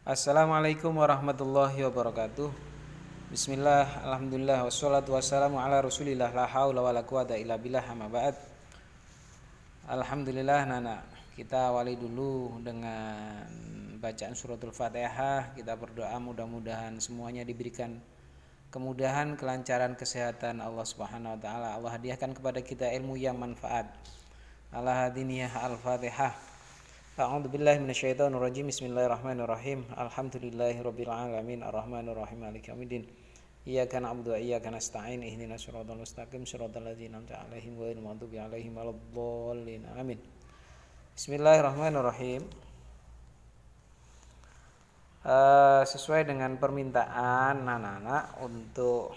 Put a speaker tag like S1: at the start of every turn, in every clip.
S1: Assalamualaikum warahmatullahi wabarakatuh. Bismillah, alhamdulillah, wassalatu wassalamu ala rasulillah, la haula wa la quwata illa billah, amma ba'd. Alhamdulillah, Nana, kita awali dulu dengan bacaan suratul Fatihah. Kita berdoa mudah-mudahan semuanya diberikan kemudahan, kelancaran, kesehatan Allah Subhanahu wa taala. Allah hadiahkan kepada kita ilmu yang manfaat. Ala hadiniyah al-Fatihah. A'udzu billahi minasyaitonir rajim. Bismillahirrahmanirrahim. Alhamdulillahirabbil alamin arrahmanir rahim maliki yaumiddin. Iyyaka na'budu wa iyyaka nasta'in ihdinas siratal mustaqim siratal ladzina an'amta 'alaihim ghairil maghdubi 'alaihim waladdallin. Amin. Bismillahirrahmanirrahim. Sesuai dengan permintaan anak-anak untuk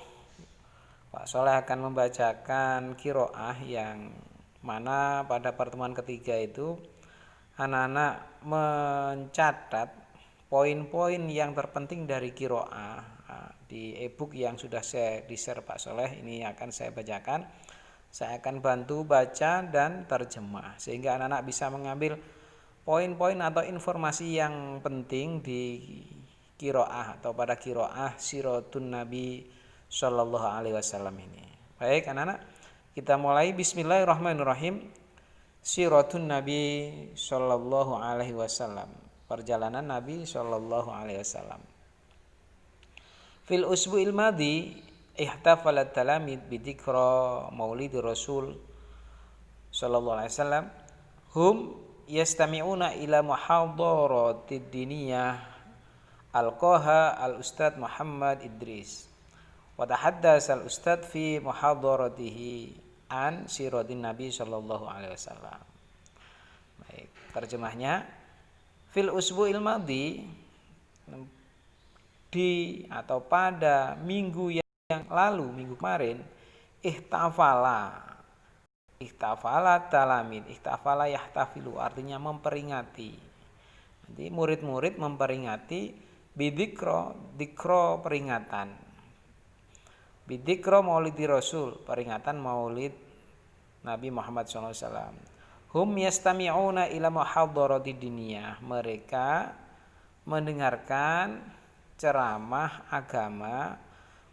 S1: Pak Soleh akan membacakan qiraah yang mana pada pertemuan ketiga itu anak-anak mencatat poin-poin yang terpenting dari qiraah di e-book yang sudah saya di-share Pak Soleh. Ini akan saya bacakan. Saya akan bantu baca dan terjemah sehingga anak-anak bisa mengambil poin-poin atau informasi yang penting di qiraah atau pada qiraah Siratun Nabi Shallallahu alaihi wasallam ini. Baik anak-anak, kita mulai. Bismillahirrahmanirrahim. Siratun Nabi Sallallahu alaihi wasallam. Perjalanan Nabi Sallallahu alaihi wasallam. Fil usbu'il madhi ihtafalat talamid bidzikra maulidi Rasul Sallallahu alaihi wasallam. Hum yastami'una ila muhadharatid diniyah alqaha al-Ustadz Muhammad Idris. Wa tahaddasa al-Ustadz fi muhadharatihi an siratin Nabi Shallallahu alaihi wasallam. Baik, terjemahnya fil usbu'il madhi, di atau pada minggu yang lalu, minggu kemarin, ihtafala talamin, ihtafala yahtafilu artinya memperingati. Nanti murid-murid memperingati dikro peringatan. Bidzikra maulidi Rasul, peringatan maulid Nabi Muhammad SAW. Hum yastami'una ila muhadharati diniyah, mereka mendengarkan ceramah agama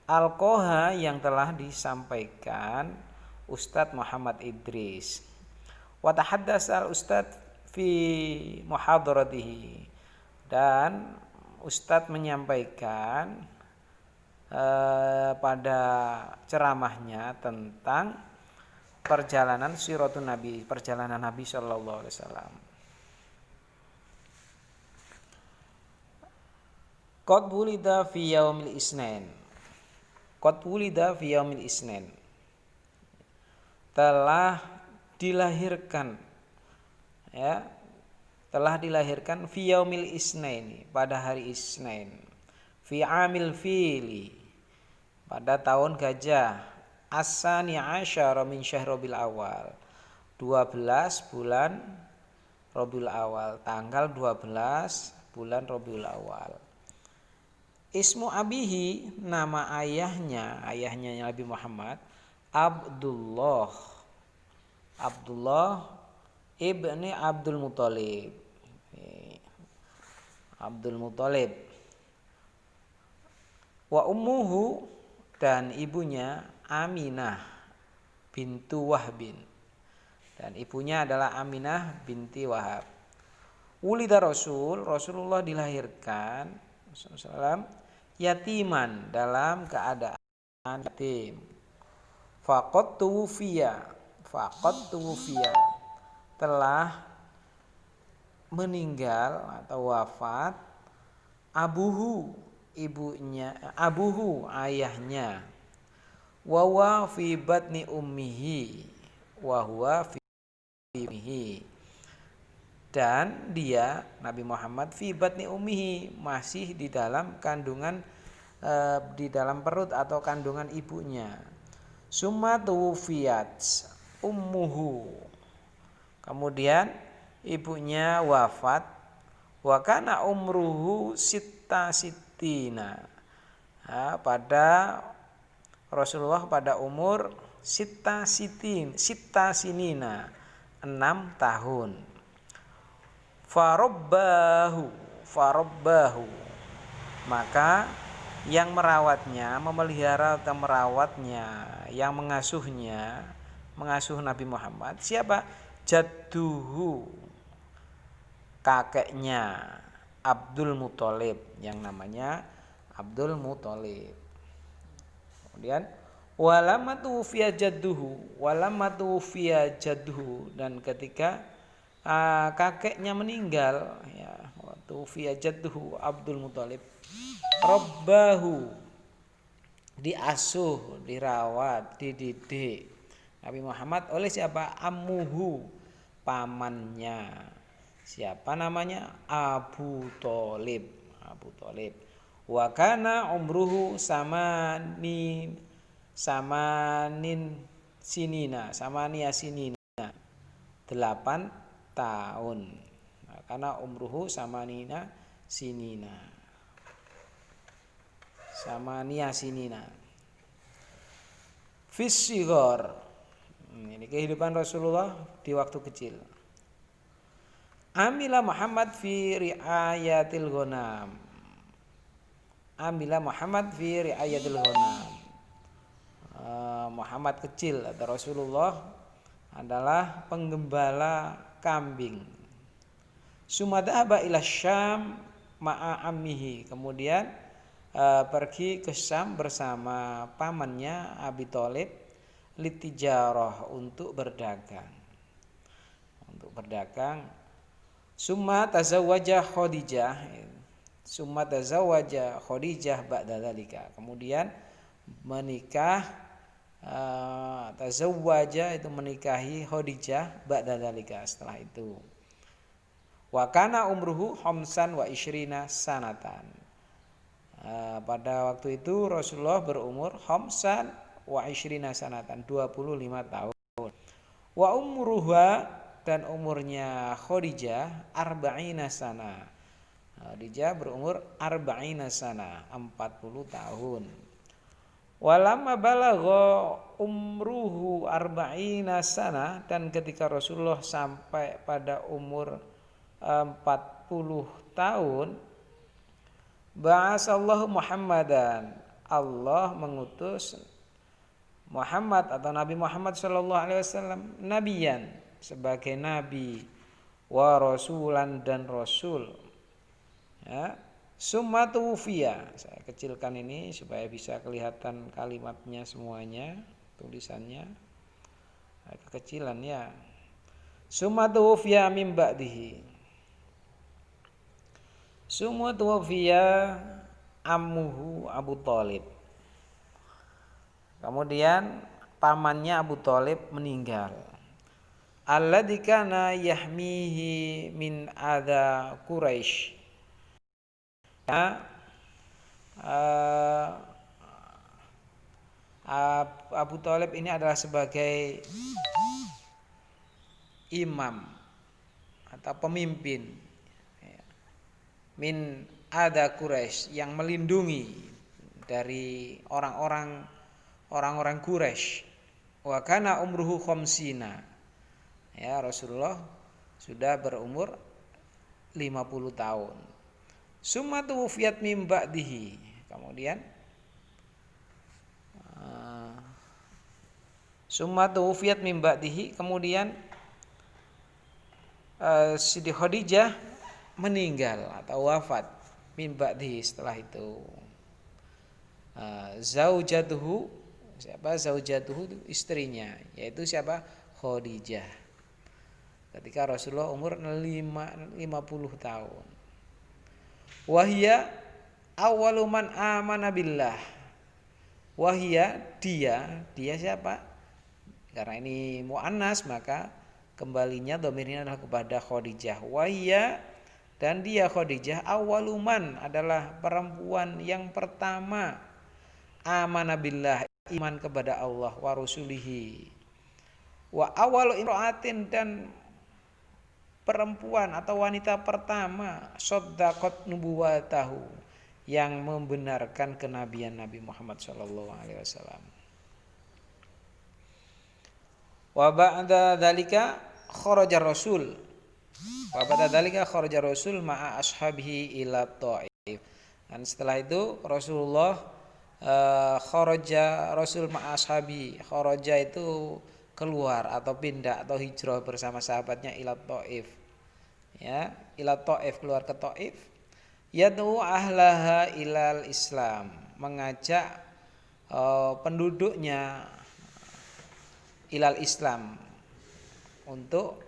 S1: alqoha yang telah disampaikan Ustadz Muhammad Idris. Wa tahaddasa al-Ustadz fi muhadharatihi, dan Ustadz menyampaikan pada ceramahnya tentang perjalanan siratun Nabi, perjalanan Nabi Shallallahu alaihi wasallam. Qad wulida fi yaumil isnin. Qad wulida fi yaumil isnin. Telah dilahirkan, ya, telah dilahirkan fi yaumil isnaini, pada hari Isnin, fi amil fili, pada tahun gajah, as-sani asyara min syahr Rabiul Awal, 12 bulan Rabiul Awal, tanggal 12 bulan Rabiul Awal. Ismu abihi, nama ayahnya Nabi Muhammad, Abdullah ibni Abdul Muthalib. Abdul Muthalib. Wa ummuhu, dan ibunya Aminah bintu Wahbin, dan ibunya adalah Aminah binti Wahab. Wulida Rasulullah dilahirkan SAW yatiman, dalam keadaan yatim. Faqad tuwfiya, telah meninggal atau wafat abuhu ayahnya, wa huwa fi batni ummihi, dan dia Nabi Muhammad fi batni ummihi, masih di dalam kandungan, di dalam perut atau kandungan ibunya. Summa tuwfiyat ummuhu, kemudian ibunya wafat. Wa kana umruhu sittina, pada Rasulullah pada umur sita sinina, 6 tahun. Farabbahu farabbahu, maka yang merawatnya, memelihara atau merawatnya, yang mengasuh Nabi Muhammad siapa? Jadduhu, kakeknya Abdul Muthalib yang namanya Abdul Muthalib. Kemudian walamatu jadduhu, dan ketika kakeknya meninggal, ya, tufiya jadduhu Abdul Muthalib, rabbahu, diasuh, dirawat, dididik Nabi Muhammad oleh siapa? Ammuhu, pamannya. Siapa namanya? Abu Thalib. Wa kana umruhu samanin sinina, 8 tahun. Nah, karena umruhu samania sinina Fisigor. Ini kehidupan Rasulullah di waktu kecil. Amila Muhammad fi riayatil ghanam. Muhammad kecil atau Rasulullah adalah penggembala kambing. Sumadhaba ila Syam ma'a ammihi, kemudian pergi ke Syam bersama pamannya Abi Thalib, litijarah, untuk berdagang. Summa tazawwaja Khadijah ba'da dzalika, kemudian menikah, tazawwaja itu menikahi Khadijah ba'da dzalika, setelah itu. Wa kana umruhu 25 sanatan. Pada waktu itu Rasulullah berumur 25 sanatan, 25 tahun. Wa umruha, dan umurnya Khadijah 40 sana. Khadijah berumur 40 sana, 40 tahun. Walamma balagha umruhu 40 sana, dan ketika Rasulullah sampai pada umur 40 tahun, ba'asallahu Muhammadan, Allah mengutus Muhammad atau Nabi Muhammad sallallahu alaihi wasallam nabiyan, sebagai nabi, wa rasulan, dan rasul. Ya, summa tuwfiya. Saya kecilkan ini supaya bisa kelihatan kalimatnya semuanya, tulisannya kekecilan ya. Summa tuwfiya min ba'dihi. Summa tuwfiya ammuhu Abu Thalib. Kemudian pamannya Abu Thalib meninggal. Alladzi kana yahmihi min adza Quraisy. Abu Thalib ini adalah sebagai imam atau pemimpin min adza Quraisy, yang melindungi dari orang-orang Quraisy. Wa kana umruhu khamsina. Ya, Rasulullah sudah berumur 50 tahun. Summa tuwfiyat min ba'dihi. Kemudian Siti Khadijah meninggal atau wafat min ba'dihi, setelah itu. Zaujatuhu, siapa? Zaujatuhu itu istrinya, yaitu siapa? Khadijah. Ketika Rasulullah umur 50 tahun. Wahia awwalu man amana billah. Wahia, dia siapa? Karena ini muannas, maka kembalinya dhamirnya adalah kepada Khadijah. Wahia, dan dia Khadijah, awwaluman, adalah perempuan yang pertama, amana billah, iman kepada Allah, wa rasulihi. Wa awwalu imra'atin, dan perempuan atau wanita pertama, shaddaqat nubuwatahu, yang membenarkan kenabian Nabi Muhammad sallallahu alaihi wasallam. Wa ba'da dzalika kharaja Rasul. Wa ba'da dzalika kharaja Rasul ma'a ashabihi ila Thaif. Dan setelah itu Rasulullah kharaja Rasul ma'a ashabi. Kharaja itu keluar atau pindah atau hijrah bersama sahabatnya ila Thaif. Ya, ila Thaif, keluar ke Thaif. Yad'u ahlaha ilal Islam, mengajak penduduknya ilal Islam untuk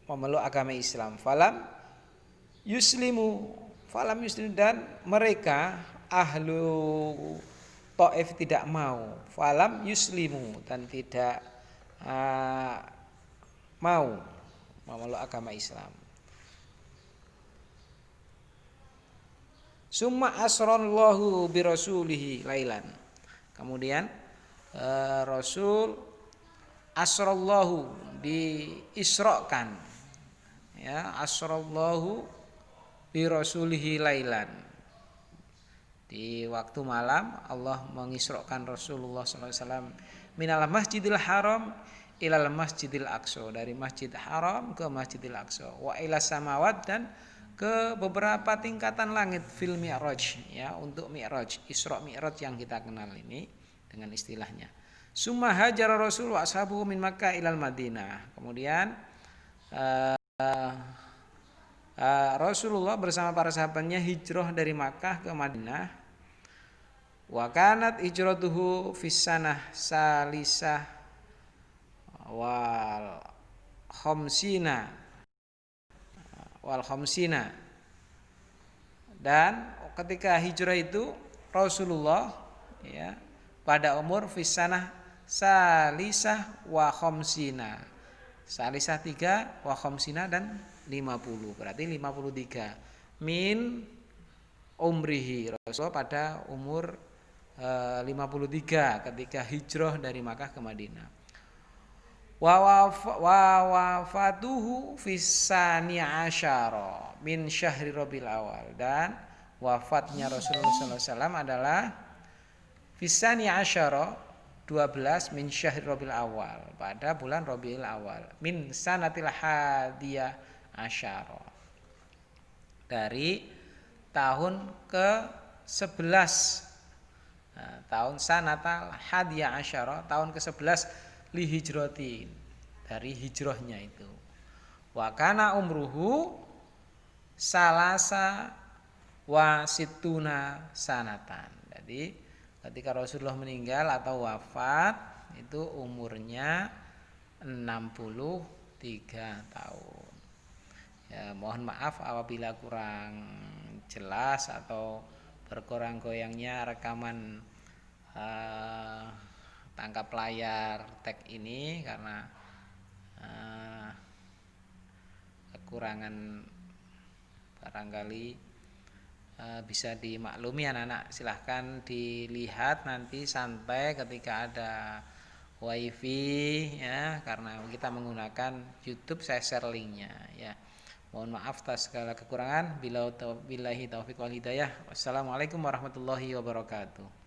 S1: memeluk agama Islam. Falam yuslimu, dan mereka ahlu Taif tidak mau. Falam yuslimu, dan tidak mau memeluk agama Islam. Summa asrallahu birasulihi lailan. Kemudian Rasul asrallahu, diisrokan, ya, asrallahu birasulihi lailan. Di waktu malam Allah mengisrokan Rasulullah SAW minal masjidil haram ilal masjidil aqsa, dari masjid haram ke masjidil aqsa, wa ila samawat, dan ke beberapa tingkatan langit, fil mi'raj, ya, untuk mi'raj, Isra Mi'raj yang kita kenal ini dengan istilahnya. Summa hajara Rasul wa ashabuhu min Makkah ilal Madinah. Kemudian Rasulullah bersama para sahabatnya hijrah dari Makkah ke Madinah. Wa kanat hijratuhu fis sanah salisah wal khamsina, dan ketika hijrah itu Rasulullah, ya, pada umur fis sanah salisah wa khamsina, salisah 3 wa khamsina, dan 50, berarti 53 min umrihi, Rasulullah pada umur 53 ketika hijrah dari Makkah ke Madinah. Wa wafatuhu fisani asyara min syahri Rabiul Awal, dan wafatnya Rasulullah SAW adalah fisani asyara 12 min syahri Rabiul Awal, pada bulan Rabiul Awal, min sanatil hadiyah asyara, dari tahun ke-11, tahun sanatal hadiyah asyara, tahun ke-11 li hijratin, dari hijrahnya itu. Wa kana umruhu salasa wa situna sanatan. Jadi ketika Rasulullah meninggal atau wafat itu umurnya 63 tahun. Ya, mohon maaf apabila kurang jelas atau berkurang goyangnya rekaman tangkap layar tag ini, karena kekurangan barangkali bisa dimaklumi anak-anak. Silahkan dilihat nanti santai ketika ada wifi, ya, karena kita menggunakan YouTube, saya share linknya, ya. Mohon maaf atas segala kekurangan. Billahi taufiq wal hidayah. Wassalamualaikum warahmatullahi wabarakatuh.